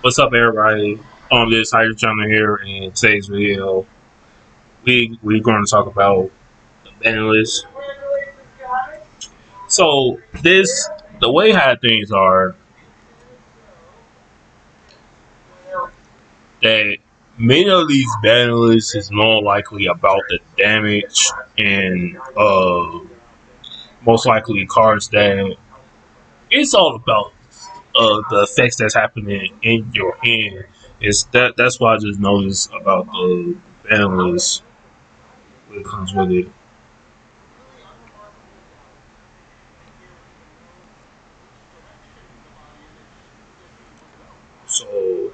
What's up, everybody? This Hydro Channel here, and today's video, we're going to talk about the banlist. So, the way how things are, that many of these banlists is more likely about the damage and most likely cards that it's all about the effects that's happening in your hand. That's why I just noticed about the banlist when it comes with it. So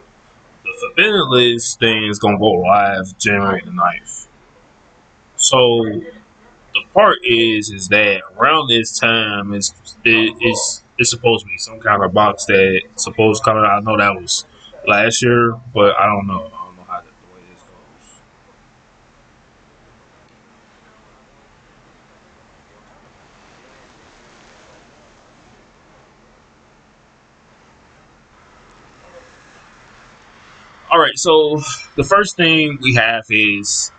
the forbidden list thing is gonna go live January the 9th. So the part is that around this time it's supposed to be some kind of box that supposed to come out. I know that was last year, but I don't know. I don't know how the way this goes. All right, so the first thing we have is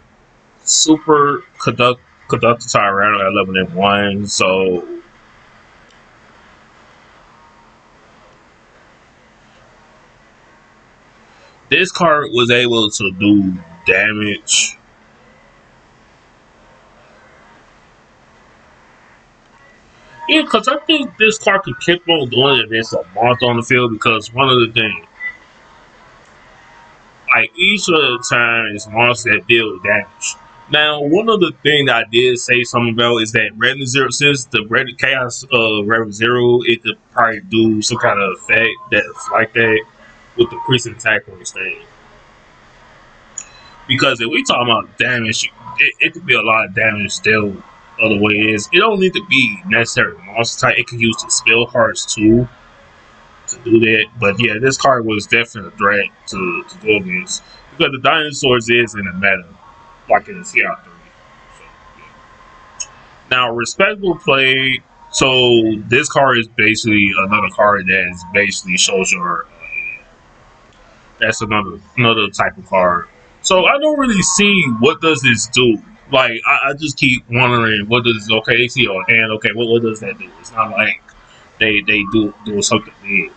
super conductor around at 11 and 1. So this card was able to do damage. Yeah, because I think this card could keep on doing it if it's a month on the field. Because one of the things, like each of the time, is monsters that deal damage. Now, one of the things I did say something about is that Red Zero, since the Red Chaos Red Zero, it could probably do some kind of effect that's like that with the priest attack on this thing. Because if we talk about damage, it could be a lot of damage still. Other way is it don't need to be necessarily monster type. It can use the spell cards too to do that. But yeah, this card was definitely a threat to go against because the dinosaurs is in the meta, like in the CR3. So, yeah. Now, respectable play. So this card is basically another card that is basically shows your. That's another type of card. So I don't really see what does this do. Like I just keep wondering what does okay they see your hand okay what does that do? It's not like they do something big.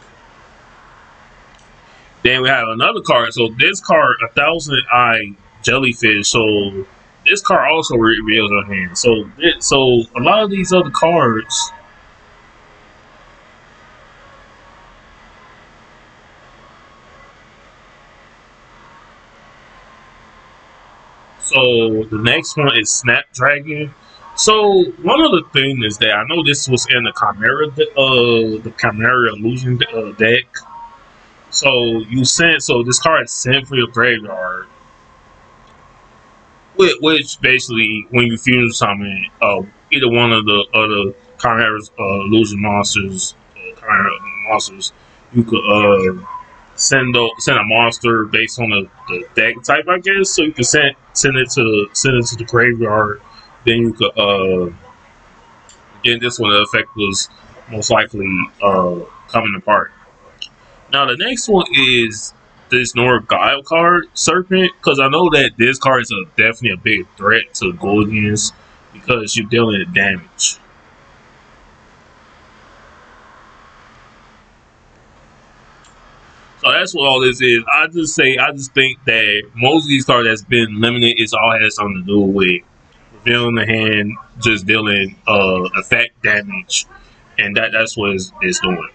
Then we have another card. So this card, 1,000 eye jellyfish. So this card also reveals your hand. So a lot of these other cards. So the next one is Snapdragon. So one of the things is that I know this was in the Chimera Illusion deck. So so this card is sent for your graveyard, which basically when you fuse summon either one of the other Chimera's illusion monsters, Chimera monsters, you could send a monster based on the deck type, I guess. So you can send it to the graveyard. Then you could again this one the effect was most likely coming apart. Now the next one is this Nord Guile card, Serpent, because I know that this card is definitely a big threat to go against because you're dealing with damage. So that's what all this is. I just think that most of these cards that's been limited is all has something to do with revealing the hand, just dealing effect damage, and that's what it's doing.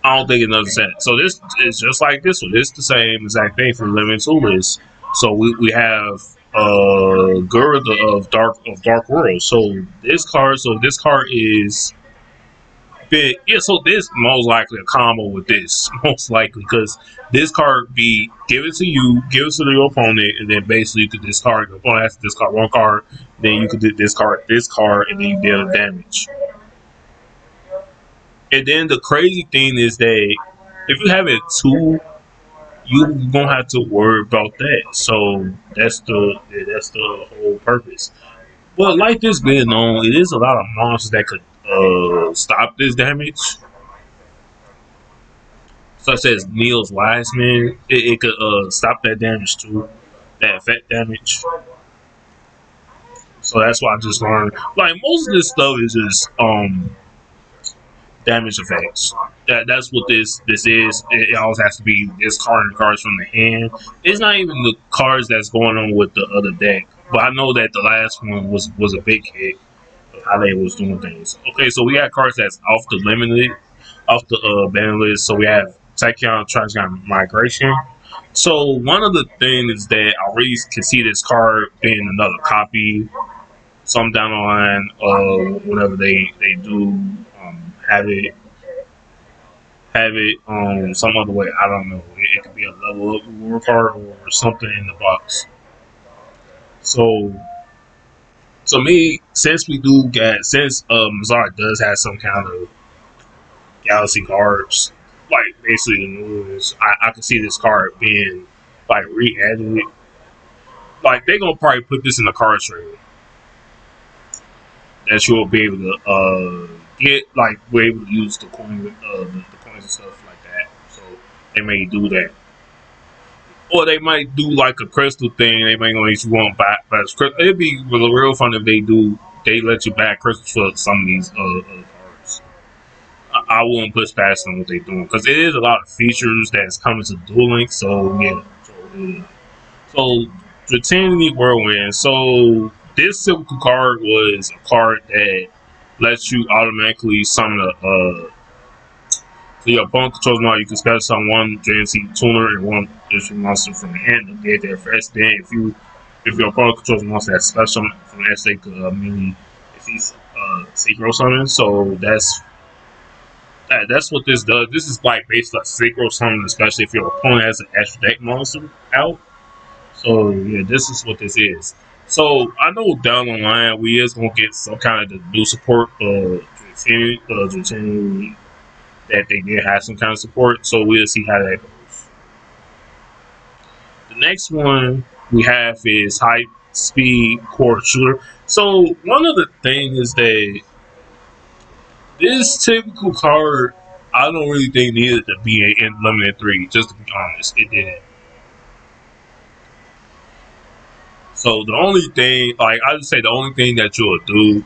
I don't think it does that. So this is just like this one. It's the same exact thing for limited two list. So we have Gura of Dark World. So this card is bit yeah, so this most likely a combo with this, most likely, because this card be give it to you, give it to your opponent, and then basically you could discard your opponent has to discard one card, then you could discard this card and then you deal damage. And then the crazy thing is that if you have it two, you don't have to worry about that. So that's the whole purpose. But like this being known, it is a lot of monsters that could stop this damage. such as Neil's Wiseman. It could stop that damage too, that effect damage. So that's why I just learned. Like most of this stuff is just damage effects. That's what this is. It always has to be discarding cards from the hand. It's not even the cards that's going on with the other deck. But I know that the last one was a big hit of how they was doing things. Okay, so we got cards that's off the limited, off the ban list. So we have Tachyon Transgon Migration. So one of the things that I really can see this card being another copy some down the line, whenever they do have it some other way. I don't know. It could be a level up reward card or something in the box. So to me, since we do get since Mazar does have some kind of galaxy cards, like basically the new ones, I can see this card being like re-added. Like they're gonna probably put this in the card trade that you'll be able to get, like we're able to use the coin with the coins and stuff like that. So they may do that, or they might do like a crystal thing. They might let you want back, but it'd be real fun if they do. They let you back crystals for some of these cards. I wouldn't push past them what they're doing because it is a lot of features that's coming to Duel Link. So yeah, so Dratini Whirlwind. So this typical card was a card that lets you automatically summon so your opponent controls monster. You can special summon one JNC tuner and one district monster from the hand to get their first. Then if your opponent controls a monster that's special from the they could immediately if he's synchro summon. So that's what this does. This is like basically a synchro summon, especially if your opponent has an extra deck monster out. So yeah, this is what this is. So I know down the line we is gonna get some kind of the new support that they did have some kind of support. So we'll see how that goes. The next one we have is high speed core shooter. So one of the things is that this typical card I don't really think needed to be in limited 3, just to be honest. It didn't. So the only thing, like I would say, the only thing that you'll do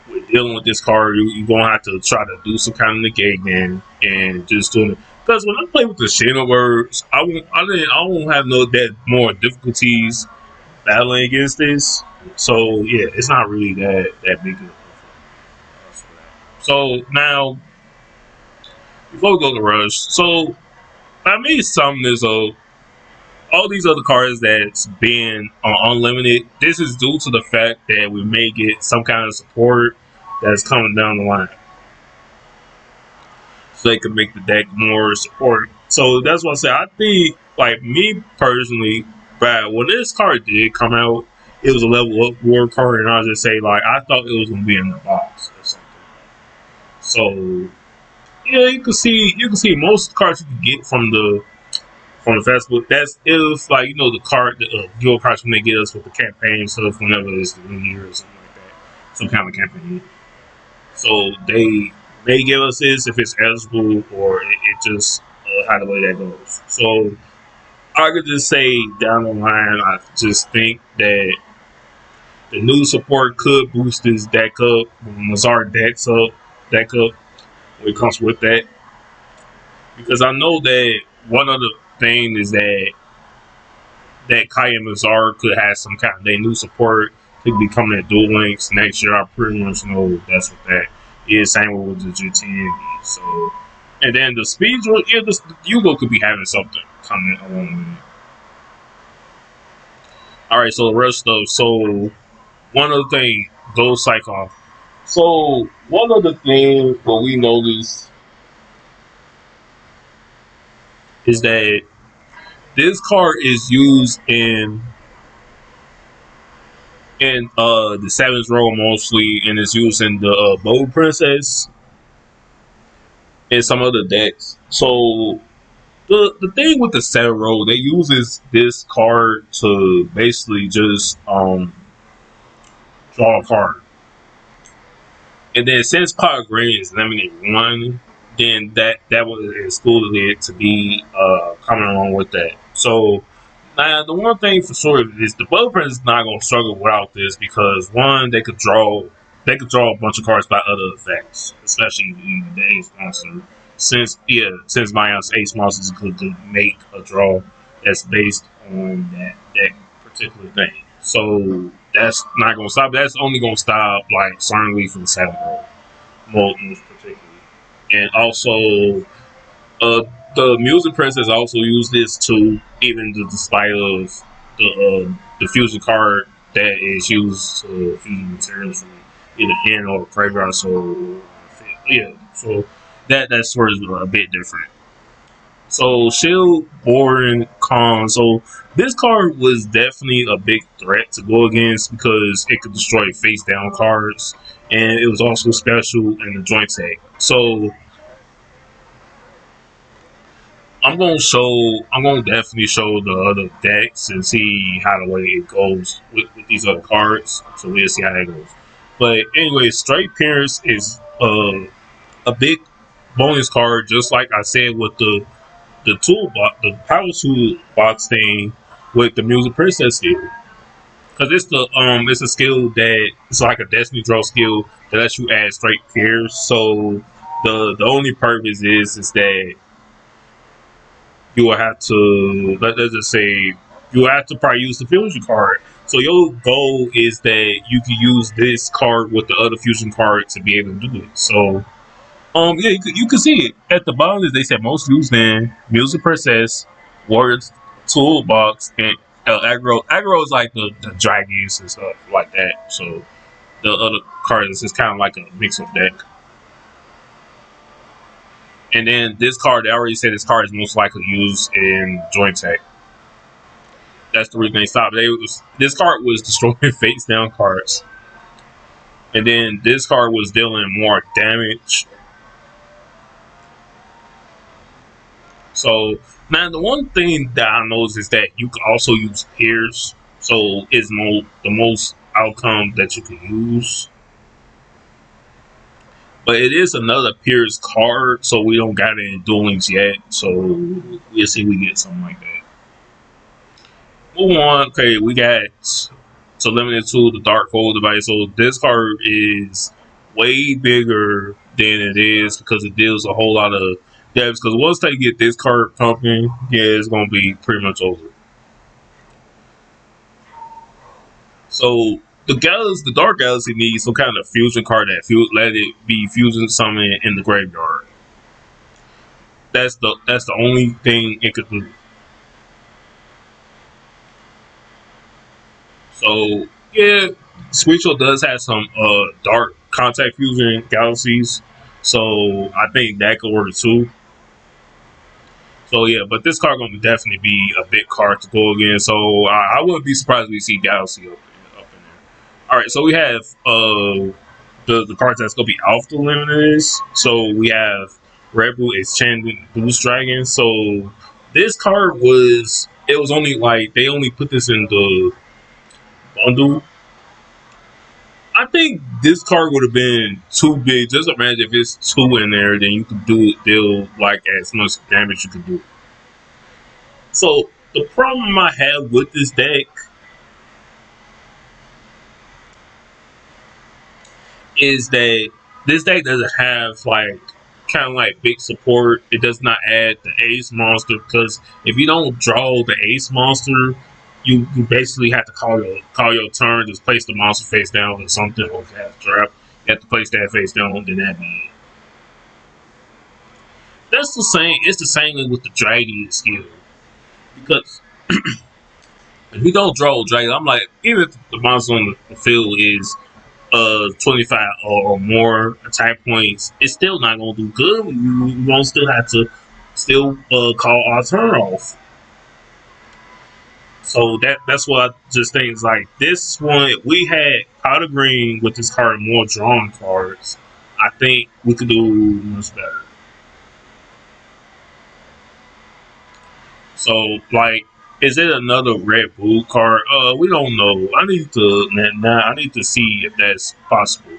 with dealing with this card, you're gonna have to try to do some kind of negating and just doing it. Because when I play with the Shadow words, I won't have no that more difficulties battling against this. So yeah, it's not really that big of a deal. So now before we go to Rush, so I made some of this all these other cards that's been unlimited. This is due to the fact that we may get some kind of support that's coming down the line, so they can make the deck more support. So that's what I say. I think, like me personally, Brad, when this card did come out, it was a level up war card, and I'll just say like I thought it was gonna be in the box or something. So yeah, you can see most cards you can get from the festival. That's if like the card the guild cards when they get us with the campaign stuff whenever it's the new year or something like that, some kind of campaign. So they may give us this if it's eligible or it just how the way that goes. So I could just say down the line, I just think that the new support could boost this deck up when Mazar deck up when it comes with that. Because I know that one other thing is that Kai and Mazar could have some kind of their new support could be coming at Duel Links next year. I pretty much know that's what that is. Same with the GTN. So, and then the speed, yeah, the Yugioh could be having something coming along with it. All right, so the rest of so one other thing, those Cyclone. So one other thing what we noticed is that this card is used in the Savage role mostly, and it's used in the Bold Princess and some other decks. So the thing with the Savage role, they uses this card to basically just draw a card, and then since Power Green is limited 1, then that was excluded it to be coming along with that. So now the one thing for sure is the Blueprint is not going to struggle without this because one they could draw a bunch of cards by other effects, especially the Ace Monster. Since my Ace Monsters could make a draw that's based on that particular thing. So that's not going to stop. That's only going to stop like certainly from Saturn most particularly, and also uh, the music press has also used this too, even despite of the fusion card that is used to fusion materials from either in or graveyard. So yeah, so that's sort of a bit different. So Shield Boring Con. So this card was definitely a big threat to go against because it could destroy face down cards, and it was also special in the joint tech. So I'm gonna definitely show the other decks and see how the way it goes with these other cards. So we'll see how that goes. But anyway, Straight Pierce is a big bonus card, just like I said with the toolbox, the power toolbox thing with the Music Princess skill. Because it's a skill that it's like a Destiny draw skill that lets you add Straight Pierce. So the only purpose is that you will have to let's just say you will have to probably use the fusion card. So your goal is that you can use this card with the other fusion card to be able to do it. So yeah, you can see it at the bottom. Is they said most used in Music Princess, Warriors Toolbox, and aggro. Aggro is like the dragons and stuff like that. So the other cards is kind of like a mix of deck. And then this card, they already said this card is most likely used in Joint Tech. That's the reason they stopped. This card was destroying face down cards, and then this card was dealing more damage. So now the one thing that I noticed is that you can also use Pierce. So it's the most outcome that you can use. But it is another Pierce card, so we don't got any duelings yet. So we'll see if we get something like that. Move on. Okay, we got so limited to the Dark Fold device. So this card is way bigger than it is because it deals a whole lot of depths. Because once they get this card pumping, yeah, it's gonna be pretty much over. So the Dark Galaxy needs some kind of fusion card that let it be fusing something in the graveyard. That's the only thing it could do. So yeah, Squeakshell does have some dark contact fusion galaxies. So I think that could work too. So yeah, but this card gonna definitely be a big card to go against. So I wouldn't be surprised if we see Galaxy up in there. All right, so we have the cards that's gonna be off the limit of this. So we have Red Bull Enchanted Boost Dragon. So this card was only like they only put this in the bundle. I think this card would have been too big. Just imagine if it's two in there, then you could deal like as much damage you could do. So the problem I have with this deck is that this deck doesn't have like kind of like big support. It does not add the Ace Monster because if you don't draw the Ace Monster, you basically have to call your turn, just place the monster face down or something, or if it has trap, you have to place that face down, then that be it. That's the same. It's the same with the Dragon skill because if you don't draw a Dragon, I'm like even if the monster on the field is 25 or more attack points, it's still not gonna do good. You gonna still have to still call our turn off. So that's what I just think is like this one. If we had Powder Green with this card more drawn cards, I think we could do much better. So like, is it another Red Bull card? We don't know. I need to see if that's possible.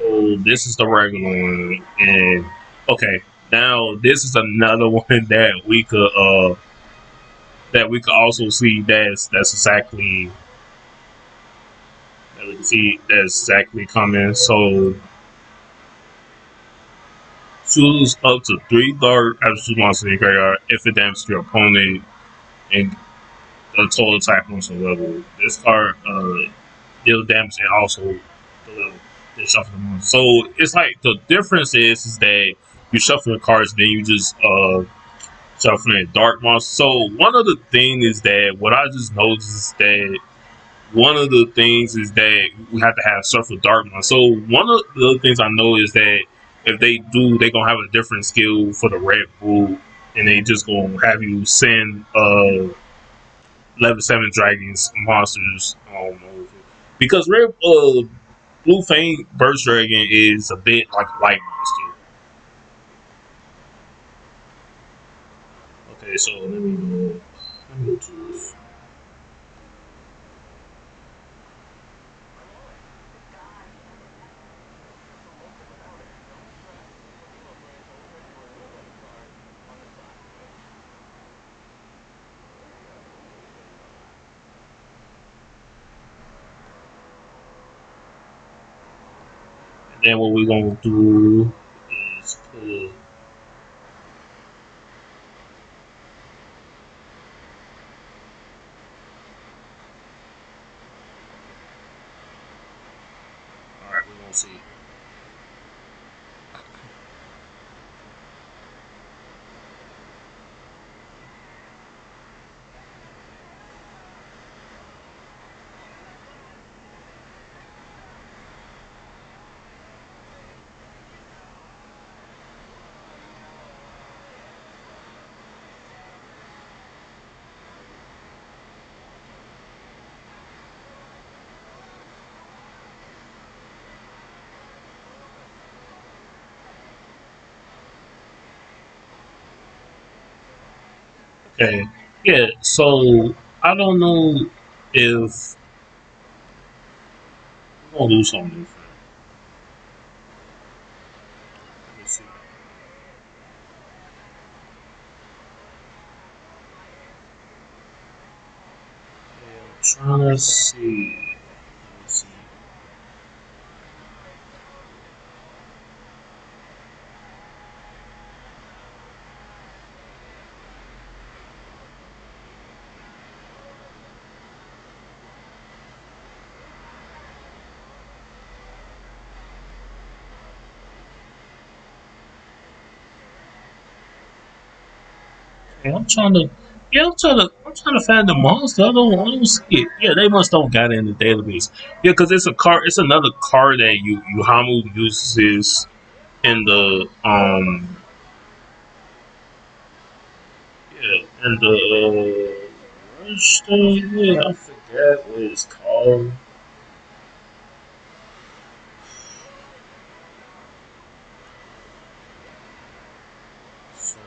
So this is the regular one, and okay, now this is another one that we could also see that's exactly that we can see that's exactly coming. So choose up to 3 dark absolute monsters in your graveyard if it damages your opponent and the total attack monster level. This card deal damage and also the level. Then shuffle the monster. So it's like the difference is that you shuffle the cards, then you just shuffling dark monsters. So one of the things is that what I just noticed is that one of the things is that we have to have shuffle dark monsters. So one of the other things I know is that if they do, they gonna have a different skill for the red bull, and they just gonna have you send level 7 dragons monsters. I don't know because red blue fang burst dragon is a bit like a light monster. Okay, so let me do this. And then what we're gonna do is put. All right, we're gonna see. Okay. Yeah, so I don't know if we're gonna do something different. Let me see. Okay, I'm trying to see. Let me see. Okay, I'm trying to find the monster. I don't see it. Yeah, they must don't got it in the database. Yeah, because it's a card. It's another card that Yuhamu uses in the yeah in the rush thing. Yeah, I forget what it's called. So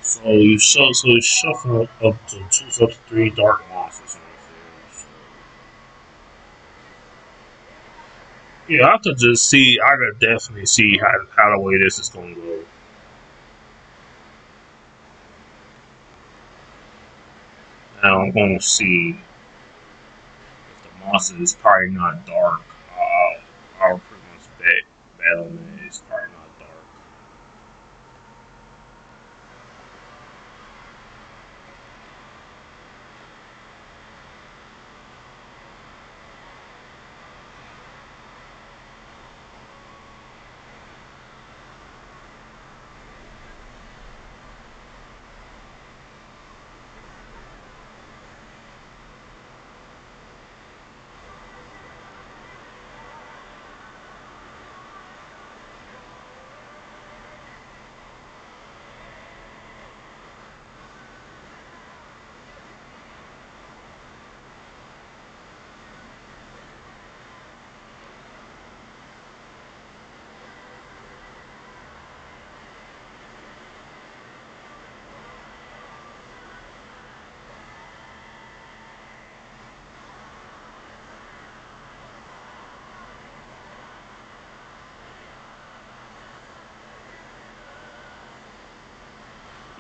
so you shuffle up to two up to 3 dark monsters on the field. So yeah, I could just see. I could definitely see how the way this is gonna go. Now I'm gonna see if the monster is probably not dark. I'll pretty much bet on it. It's probably not dark.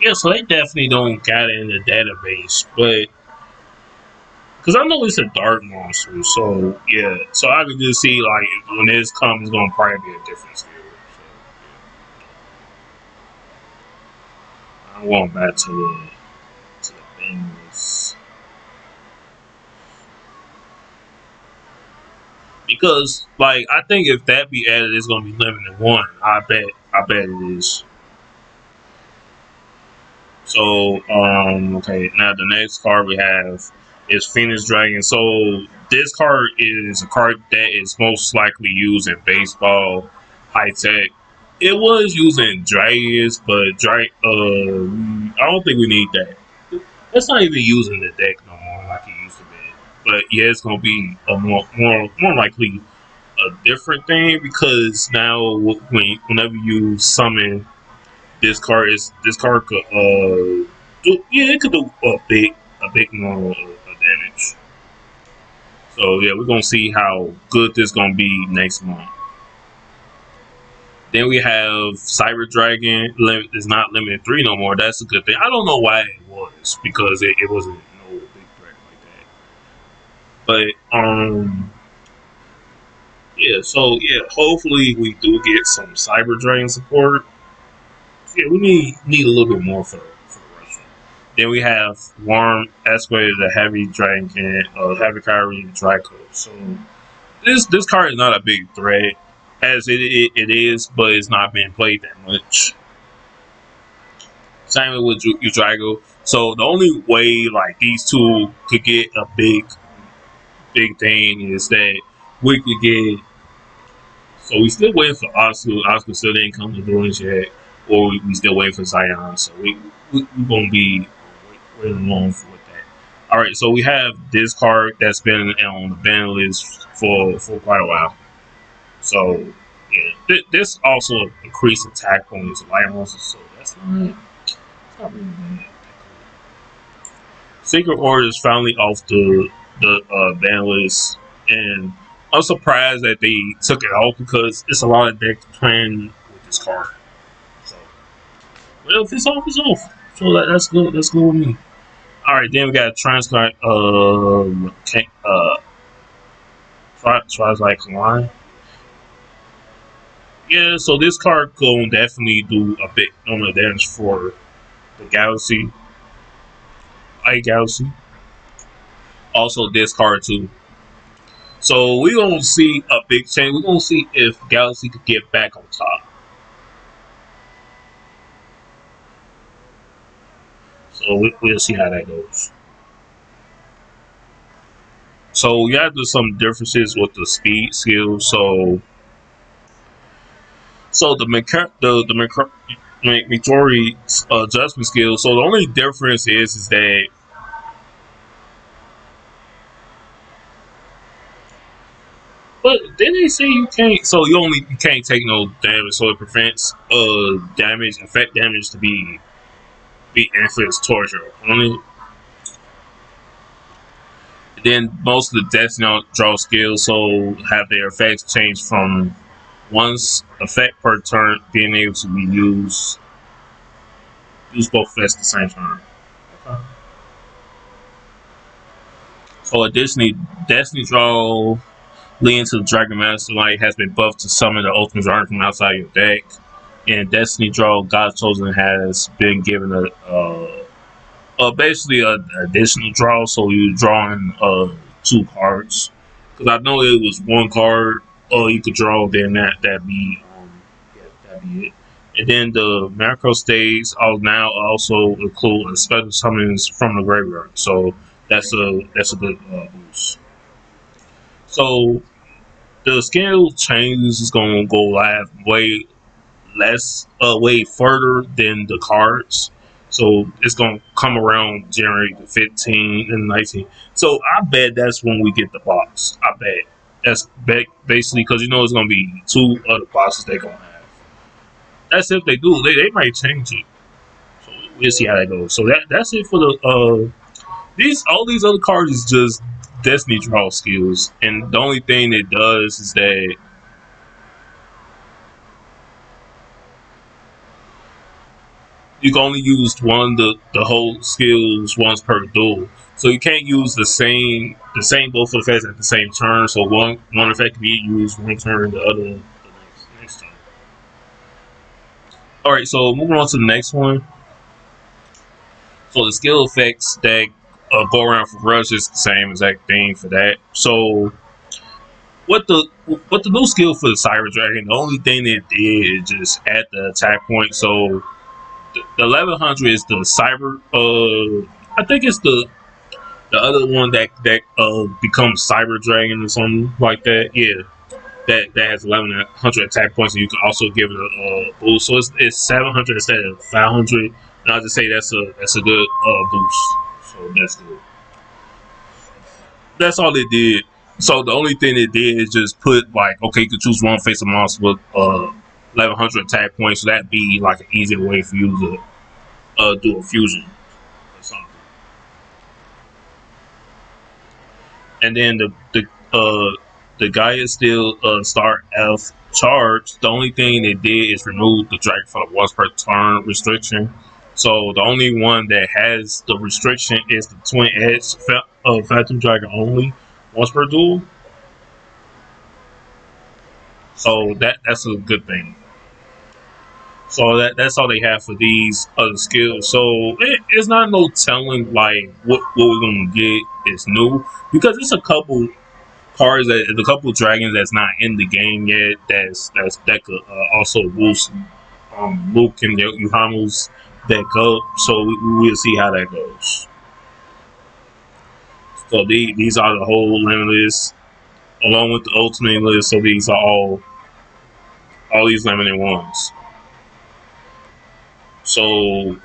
Yeah, so they definitely don't got it in the database, but because I know it's a dark monster, so yeah, so I could just see like when this comes, it's gonna probably be a different skill. So I'm going back to the things because like I think if that be added, it's gonna be limited one. I bet it is. So, okay, now the next card we have is Phoenix Dragon. So this card is a card that is most likely used in baseball, high tech. It was used in Dragons, but I don't think we need that. It's not even using the deck no more like it used to be. But yeah, it's gonna be a more likely a different thing because now whenever you summon this card could yeah, it could do a big normal damage. So yeah, we're gonna see how good this gonna be next month. Then we have Cyber Dragon. Is not limited 3 no more. That's a good thing. I don't know why it was because it wasn't no big threat like that. But yeah, so yeah, hopefully we do get some Cyber Dragon support. Yeah, we need a little bit more for the restaurant. Then we have Worm Escalator, the Heavy Dragon, Heavy Kyrie Draco. So this card is not a big threat as it is, but it's not being played that much. Same with Drago. So the only way like these two could get a big thing is that we could get. So we still waiting for Oscar. Oscar still didn't come to doing yet, or we still waiting for Zion. So we gonna be waiting long for that. All right, so we have this card that's been on the ban list for quite a while. So yeah, this also increased attack on his light monsters. So that's not really bad. Secret Order is finally off the ban list, and I'm surprised that they took it off because it's a lot of decks playing with this card. So, well, if it's off, it's off. So that's good. That's good with me. All right, then we got Transcribe. Tries like line. Yeah, so this card can definitely do a bit on the damage for the Galaxy, Galaxy. Also, this card too. So we're gonna see a big change. We're gonna see if Galaxy could get back on top. So we'll see how that goes. So you have to some differences with the speed skill. So the majority adjustment skill. So the only difference is that but then they say you can't. So you can't take no damage. So it prevents damage, effect damage to be influenced towards your opponent. Then most of the Destiny draw skills so have their effects change from once effect per turn being able to be use both effects at the same time. Okay. So additionally, Destiny draw leading to the Dragon Master Light has been buffed to summon the ultimate dragon from outside your deck. And Destiny draw God Chosen has been given basically an additional draw, so you're drawing 2 cards. Because I know it was 1 card, you could draw. Then that be that be it. And then the macro states now also include a special summons from the graveyard, so that's a good boost. So the scale changes is gonna go live way further than the cards. So it's gonna come around January 15 and 19. So I bet that's when we get the box. I bet that's basically because it's gonna be 2 other boxes they're gonna have. That's if they do. They might change it. So we'll see how that goes. So that's it for the these all these other cards is just Destiny draw skills, and the only thing it does is that you can only use one of the whole skills once per duel. So you can't use the same both effects at the same turn. So one effect can be used one turn, the other the next turn. All right, so moving on to the next one. So the skill effects that go around for Rush is the same exact thing for that. So what the what the new skill for the Cyber Dragon? The only thing it did is just add the attack point. So the 1100 is the cyber. I think it's the other one that becomes cyber dragon or something like that. Yeah, that has 1100 attack points, and you can also give it a boost. So it's 700 instead of 500. And I'll just say that's a good boost. So that's good. That's all it did. So the only thing it did is just put like, okay, you can choose one face of monster with 1100 attack points. So that'd be like an easier way for you to do a fusion or something. And then the guy is still start F charge. The only thing they did is remove the dragon for the once per turn restriction. So the only one that has the restriction is the twin edge Phantom Dragon only once per duel. So that's a good thing. So that's all they have for these other skills. So it's not no telling like what we're gonna get is new because it's a couple cards that the couple dragons that's not in the game yet. That could also boost Luke and Yuhamu's deck up. So we'll see how that goes. So these are the whole limitless along with the ultimate list. So these are all these limited ones. So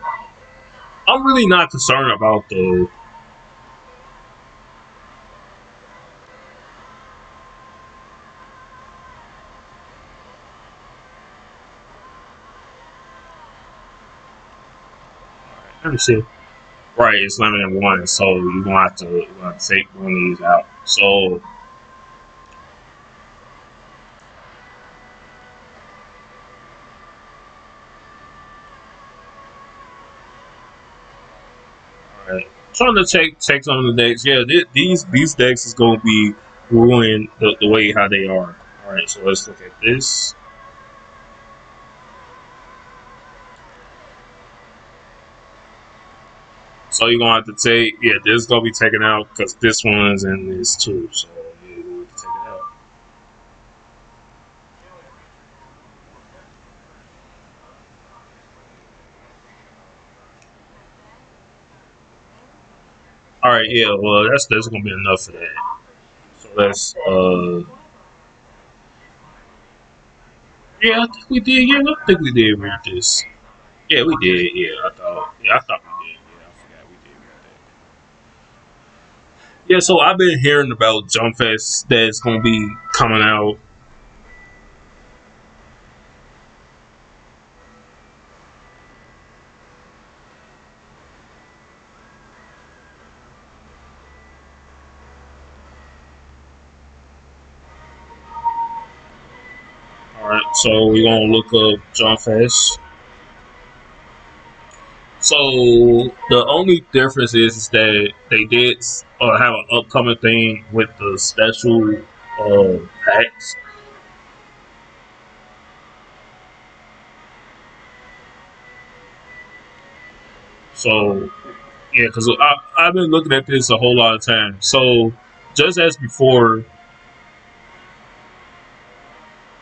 I'm really not concerned about the. Let me see. Right, it's limited one, so you're gonna have to take one of these out. So alright. Trying to check some of the decks. Yeah, these decks is gonna be ruined the way how they are. Alright, so let's look at this. So you're gonna have to take this is gonna be taken out because this one's in this too. So yeah, you're gonna have to take it out. Alright, yeah, well that's gonna be enough for that. So let's yeah, I think we did. Yeah, I think we did read this. Yeah, we did. Yeah, I thought we did. Yeah, I forgot we did read that. Yeah, so I've been hearing about Jump Fest that's gonna be coming out. Alright, so we're gonna look up Jump Fest. So the only difference is that they did have an upcoming thing with the special packs. So yeah, because I've been looking at this a whole lot of times. So just as before,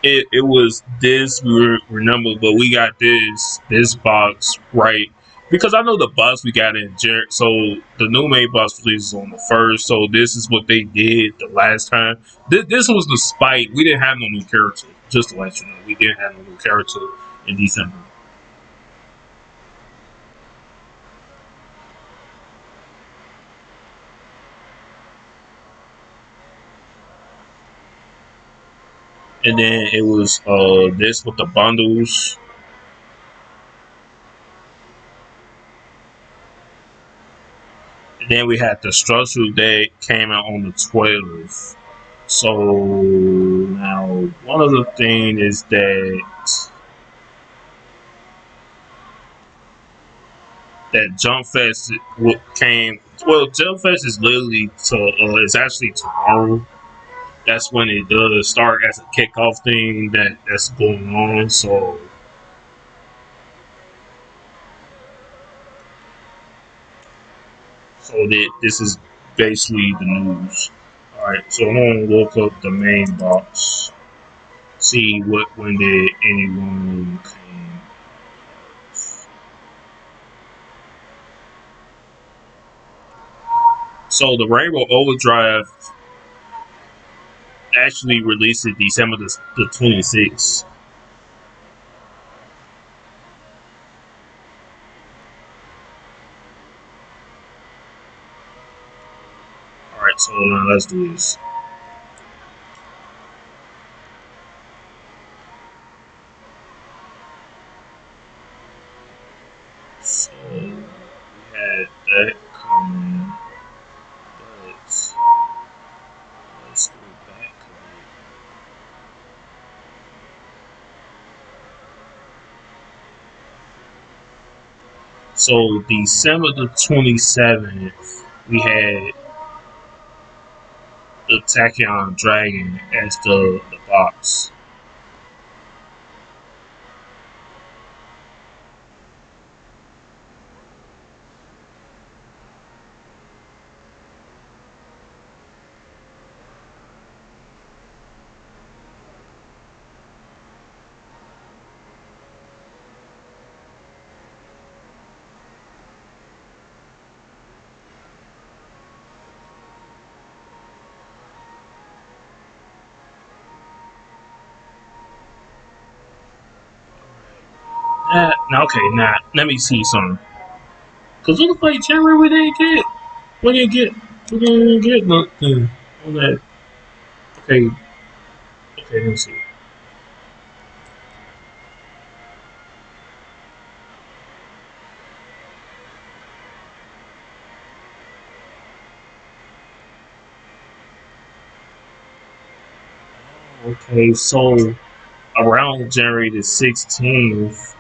it was this we remember, but we got this box right because I know the box we got in Jared. So the new main box releases on the first. So this is what they did the last time. This was the spite. We didn't have no new character. Just to let you know, we didn't have no new character in December. And then it was this with the bundles. And then we had the structural that came out on the 12th. So now one of the things is that that Jump Fest came. Well, Jump Fest is literally it's actually tomorrow. That's when it does start as a kickoff thing that's going on. So that this is basically the news. All right, so I'm gonna look up the main box, see when did anyone came. So the Rainbow Overdrive actually released it December the 26th. All right, so now let's do this. So we had that coming, but let's go back a bit. So December the 27th, we had the Tachyon Dragon as the box. Now, okay, now let me see something. Cause it looks like January we didn't get we didn't get nothing on that. Okay, okay, let me see. Okay, so around January the 16th,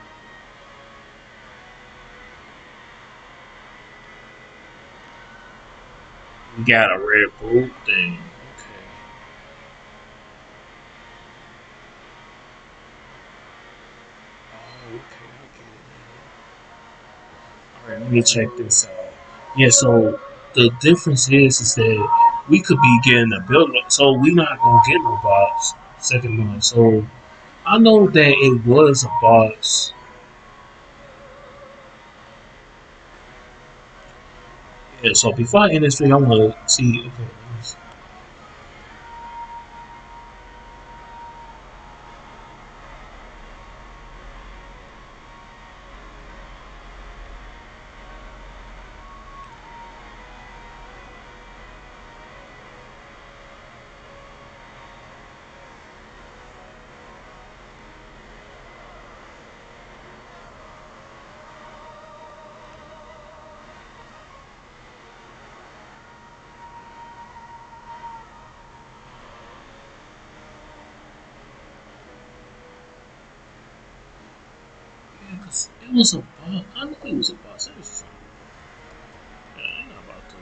we got a red boot thing. Okay. Oh, okay, all right, let me check this out. Yeah, so the difference is that we could be getting a build up, so we not gonna get no box second month. So I know that it was a box. Yeah, so before I end this video, I want to see. Okay, yeah, because it was a box. I know it was a box. It was something. Yeah, I'm not about to.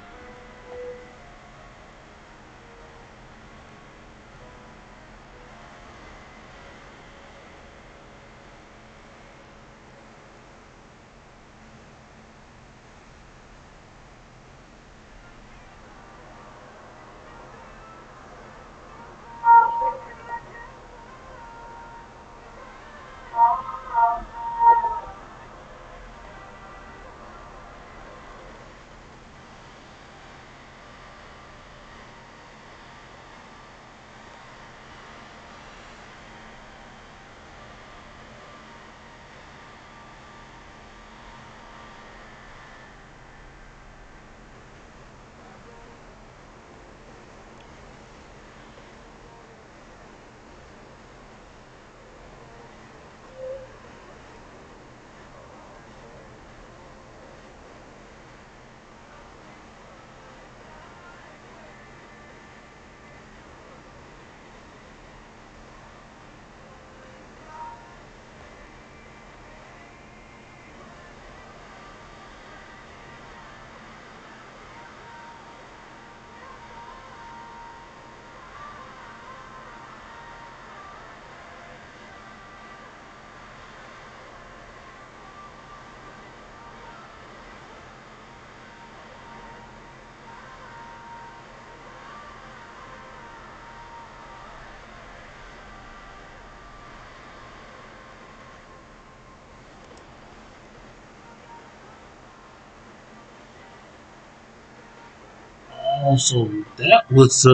Also, that was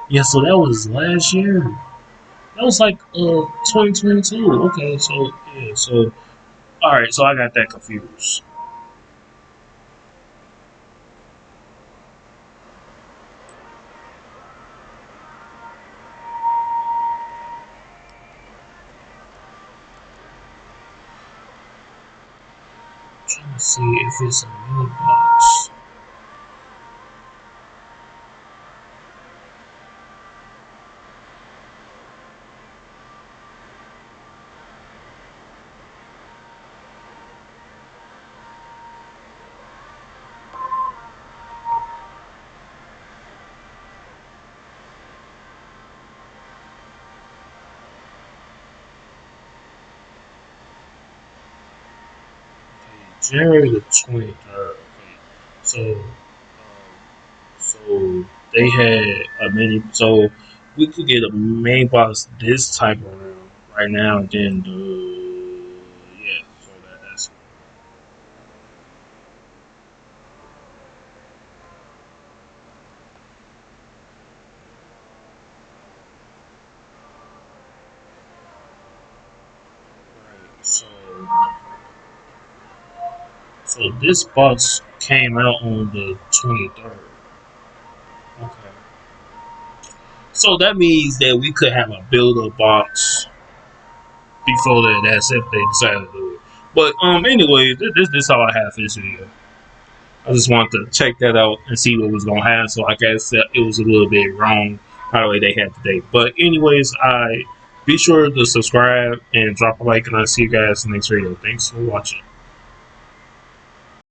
yeah. So that was last year. That was like 2022. Okay, so yeah. So all right. So I got that confused. I'm trying to see if it's a mini box. Okay, January the 23rd. Okay, so so they had a mini. So we could get a main box this type of round right now. Then the yeah. So that's right. So this box came out on the 23rd. Okay. So that means that we could have a builder box before that. That's if they decide to do it. But anyway, this how I have this video. I just wanted to check that out and see what was gonna happen. So I guess that it was a little bit wrong how the way they had today. But anyways, I be sure to subscribe and drop a like, and I'll see you guys in the next video. Thanks for watching.